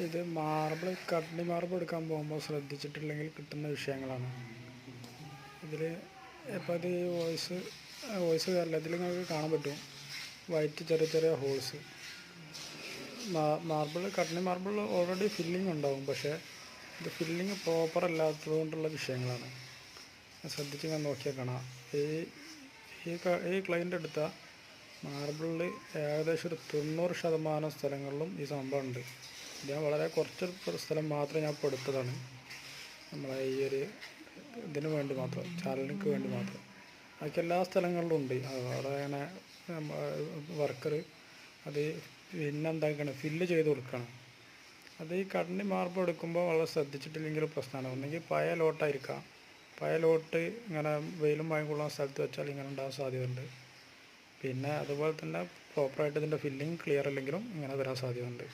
ഇത് കഡ്നി മാർബിൾ എടുക്കാൻ പോകുമ്പോൾ ശ്രദ്ധിച്ചിട്ടില്ലെങ്കിൽ കിട്ടുന്ന വിഷയങ്ങളാണ് ഇതിൽ. ഇപ്പോൾ ഇത് വോയിസ് കയറില്ല. ഇതിൽ നിങ്ങൾക്ക് കാണാൻ പറ്റും വൈറ്റ് ചെറിയ ചെറിയ ഹോൾസ്. കഡ്നി മാർബിൾ ഓൾറെഡി ഫില്ലിംഗ് ഉണ്ടാവും, പക്ഷേ ഇത് ഫില്ലിങ് പ്രോപ്പർ അല്ലാത്തത് കൊണ്ടുള്ള വിഷയങ്ങളാണ്. ശ്രദ്ധിച്ച് ഞാൻ നോക്കിയാൽ കാണാം. ഈ ക്ലൈൻ്റ് എടുത്ത മാർബിളിൽ ഏകദേശം ഒരു 90% സ്ഥലങ്ങളിലും ഈ സംഭവം ഉണ്ട്. ഞാൻ വളരെ കുറച്ച് സ്ഥലം മാത്രം ഞാൻ ഇപ്പോൾ എടുത്തതാണ്, നമ്മളെ ഈ ഒരു ഇതിന് വേണ്ടി മാത്രം, ചാനലിന് വേണ്ടി മാത്രം. ബാക്കി എല്ലാ സ്ഥലങ്ങളിലും ഉണ്ട്. അവിടെ അങ്ങനെ വർക്കർ അത് എന്താക്കണം, ഫില്ല് ചെയ്ത് കൊടുക്കണം. അത് ഈ കഡ്നി മാർബിൾ എടുക്കുമ്പോൾ വളരെ ശ്രദ്ധിച്ചിട്ടില്ലെങ്കിൽ പ്രശ്നമാണ്. ഒന്നെങ്കിൽ പഴയ ലോട്ടായിരിക്കാം. പഴയ ലോട്ട് ഇങ്ങനെ വെയിലും മഴയും കൊള്ളുന്ന സ്ഥലത്ത് വെച്ചാൽ ഇങ്ങനെ ഉണ്ടാകാൻ സാധ്യതയുണ്ട്. പിന്നെ അതുപോലെ തന്നെ പ്രോപ്പറായിട്ട് ഇതിൻ്റെ ഫില്ലിങ് ക്ലിയർ അല്ലെങ്കിലും ഇങ്ങനെ വരാൻ സാധ്യതയുണ്ട്.